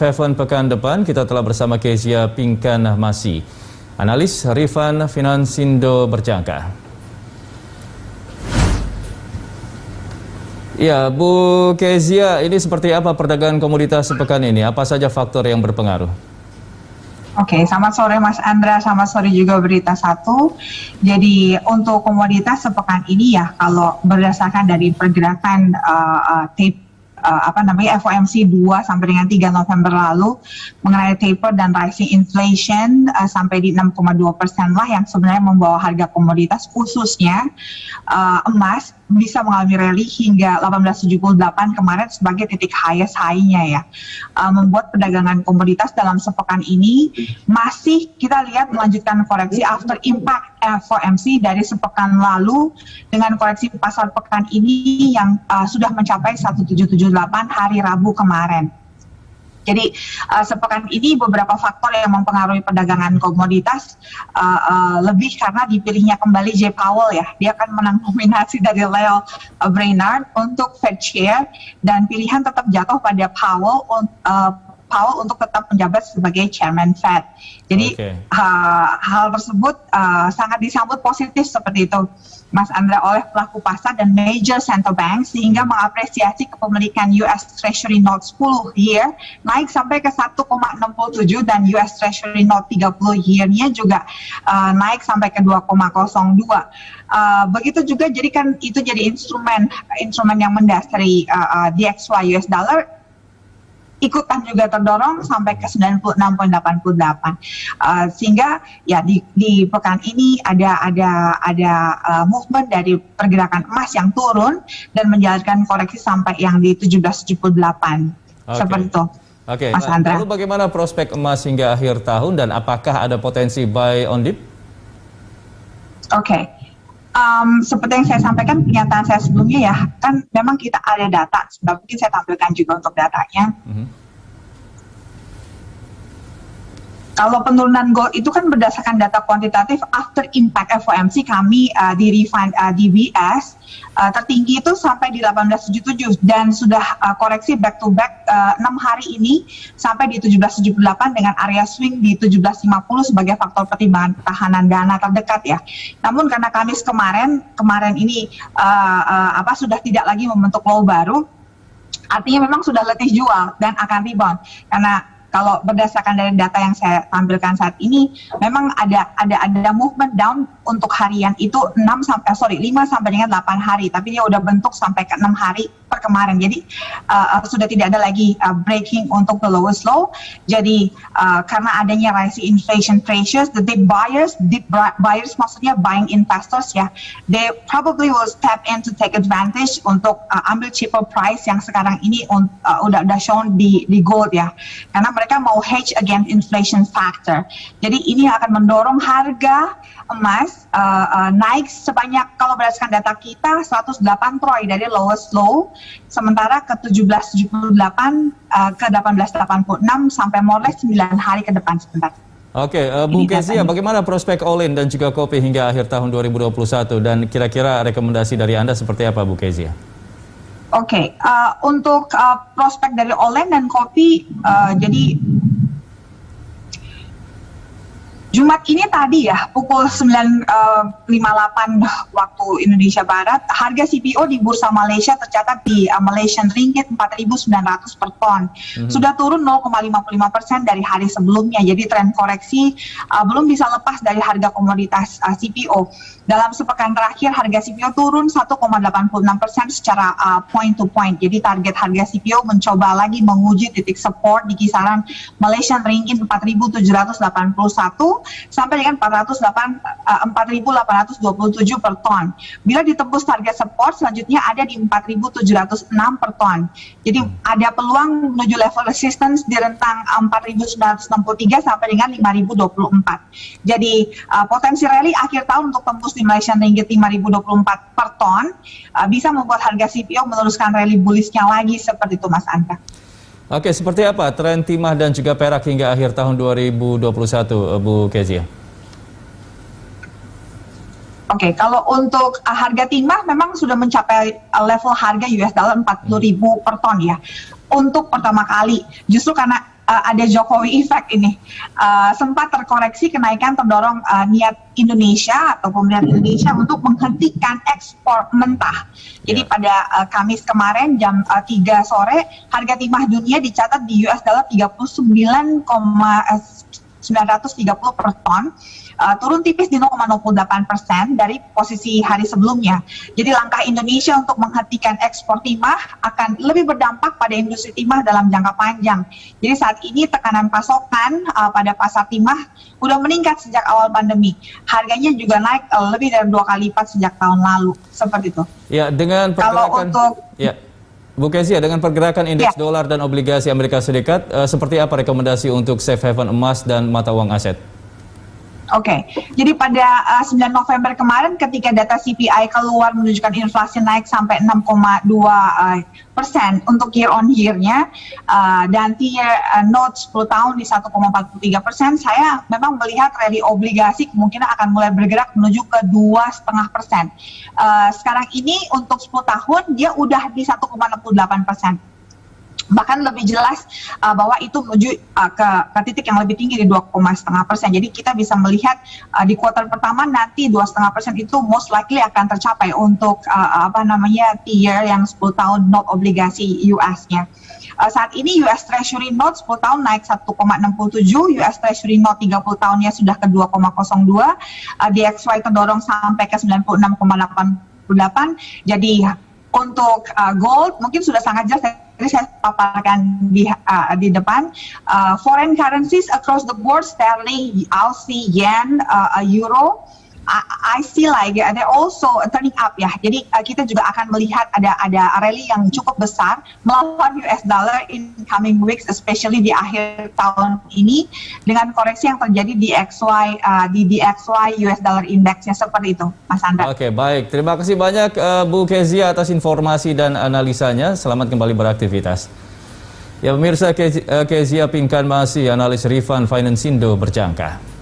Fevon pekan depan kita telah bersama Kezia Pinkanmasi, analis Rifan Finansindo berjangka. Ya, Bu Kezia, ini seperti apa perdagangan komoditas sepekan ini? Apa saja faktor yang berpengaruh? Oke, selamat sore Mas Andra, selamat sore juga Berita Satu. Jadi untuk komoditas sepekan ini ya, kalau berdasarkan dari pergerakan FOMC 2 sampai dengan 3 November lalu mengenai taper dan rising inflation sampai di 6,2% lah yang sebenarnya membawa harga komoditas khususnya emas bisa mengalami rally hingga 1878 kemarin sebagai titik highest high-nya ya. Membuat perdagangan komoditas dalam sepekan ini masih kita lihat melanjutkan koreksi after impact FOMC dari sepekan lalu dengan koreksi pasar pekan ini yang sudah mencapai 1778 hari Rabu kemarin. Jadi sepekan ini beberapa faktor yang mempengaruhi perdagangan komoditas lebih karena dipilihnya kembali Jay Powell ya. Dia akan menang nominasi dari Lael Brainard untuk Fed Chair dan pilihan tetap jatuh pada Powell untuk tetap menjabat sebagai Chairman Fed. Jadi hal tersebut sangat disambut positif seperti itu Mas Andra oleh pelaku pasar dan major central bank sehingga mengapresiasi kepemilikan US Treasury Note 10 year naik sampai ke 1,67 dan US Treasury Note 30 year-nya juga naik sampai ke 2,02. Begitu juga jadi kan itu jadi instrumen yang mendasari DXY US dollar ikutan juga terdorong sampai ke 96,88 sehingga ya di pekan ini ada movement dari pergerakan emas yang turun dan menjalankan koreksi sampai yang di 1778 seperti itu. Mas Andra. Lalu bagaimana prospek emas hingga akhir tahun dan apakah ada potensi buy on dip? Seperti yang saya sampaikan pernyataan saya sebelumnya ya, kan memang kita ada data, mungkin saya tampilkan juga untuk datanya. Kalau penurunan gold itu kan berdasarkan data kuantitatif after impact FOMC kami di DBS tertinggi itu sampai di 1877 dan sudah koreksi back to back 6 hari ini sampai di 1778 dengan area swing di 1750 sebagai faktor pertimbangan pertahanan dana terdekat ya. Namun karena Kamis kemarin ini sudah tidak lagi membentuk low baru, artinya memang sudah letih jual dan akan rebound karena kalau berdasarkan dari data yang saya tampilkan saat ini, memang ada movement down untuk harian itu 5 sampai dengan 8 hari, tapi dia udah bentuk sampai ke 6 hari per kemarin. Jadi sudah tidak ada lagi breaking untuk the lowest low. Jadi karena adanya rising inflation pressures, the deep buyers maksudnya buying investors ya, they probably will step in to take advantage untuk ambil cheaper price yang sekarang ini udah shown di gold ya. Karena mereka mau hedge against inflation factor. Jadi ini akan mendorong harga emas naik sebanyak, kalau berdasarkan data kita, 108 troy dari lowest low, sementara ke 1778 ke 1886 sampai more or less 9 hari ke depan sebentar. Bu Kezia, bagaimana prospek all-in dan juga kopi hingga akhir tahun 2021 dan kira-kira rekomendasi dari Anda seperti apa Bu Kezia? Untuk prospek dari all-in dan kopi, jadi Jumat ini tadi ya, pukul 9.58 waktu Indonesia Barat, harga CPO di Bursa Malaysia tercatat di Malaysian Ringgit 4.900 per ton. Sudah turun 0,55% dari hari sebelumnya, jadi tren koreksi belum bisa lepas dari harga komoditas CPO. Dalam sepekan terakhir, harga CPO turun 1,86% secara point to point. Jadi target harga CPO mencoba lagi menguji titik support di kisaran Malaysian Ringgit 4.781 sampai dengan 4.827 per ton. Bila ditembus target support, selanjutnya ada di 4.706 per ton. Jadi ada peluang menuju level resistance di rentang 4.963 sampai dengan 5.024. Jadi potensi rally akhir tahun untuk tembus di Malaysian Ringgit 5.024 per ton bisa membuat harga CPO meneruskan rally bullish-nya lagi seperti itu Mas Andra. Seperti apa tren timah dan juga perak hingga akhir tahun 2021, Bu Kezia? Kalau untuk harga timah memang sudah mencapai level harga US dollar 40.000 per ton ya. Untuk pertama kali, justru karena ada Jokowi effect ini. Sempat terkoreksi kenaikan terdorong niat Indonesia atau pemerintah Indonesia untuk menghentikan ekspor mentah. Jadi pada Kamis kemarin jam 3 sore harga timah dunia dicatat di US dollar 39,930 per ton. Turun tipis di 0,08% dari posisi hari sebelumnya. Jadi langkah Indonesia untuk menghentikan ekspor timah akan lebih berdampak pada industri timah dalam jangka panjang. Jadi saat ini tekanan pasokan pada pasar timah udah meningkat sejak awal pandemi. Harganya juga naik lebih dari 2 kali lipat sejak tahun lalu. Seperti itu. Ya, dengan pergerakan Bu Kezia, dengan pergerakan indeks dolar dan obligasi Amerika Serikat, seperti apa rekomendasi untuk safe haven emas dan mata uang aset? Oke, jadi pada 9 November kemarin ketika data CPI keluar menunjukkan inflasi naik sampai 6,2% untuk year on year-nya dan tier note 10 tahun di 1,43%, saya memang melihat rally obligasi kemungkinan akan mulai bergerak menuju ke 2,5%. Sekarang ini untuk 10 tahun dia udah di 1,68%. Bahkan lebih jelas bahwa itu menuju ke titik yang lebih tinggi di 2,5%. Jadi kita bisa melihat di kuartal pertama nanti 2,5% itu most likely akan tercapai untuk tier yang 10 tahun note obligasi US-nya. Saat ini US Treasury Note 10 tahun naik 1,67, US Treasury Note 30 tahunnya sudah ke 2,02, DXY terdorong sampai ke 96,88. Jadi untuk gold mungkin sudah sangat jelas tadi saya paparkan di depan. Foreign currencies across the board, sterling, Aussie, yen, euro, I see like they're also turning up ya. Jadi kita juga akan melihat ada rally yang cukup besar melawan US dollar in coming weeks, especially di akhir tahun ini dengan koreksi yang terjadi di DXY US dollar indexnya seperti itu, Mas Andra. Oke, baik. Terima kasih banyak Bu Kezia atas informasi dan analisanya. Selamat kembali beraktivitas. Ya pemirsa, Kezia Pinkan masih analis Rifan Finansindo berjangka.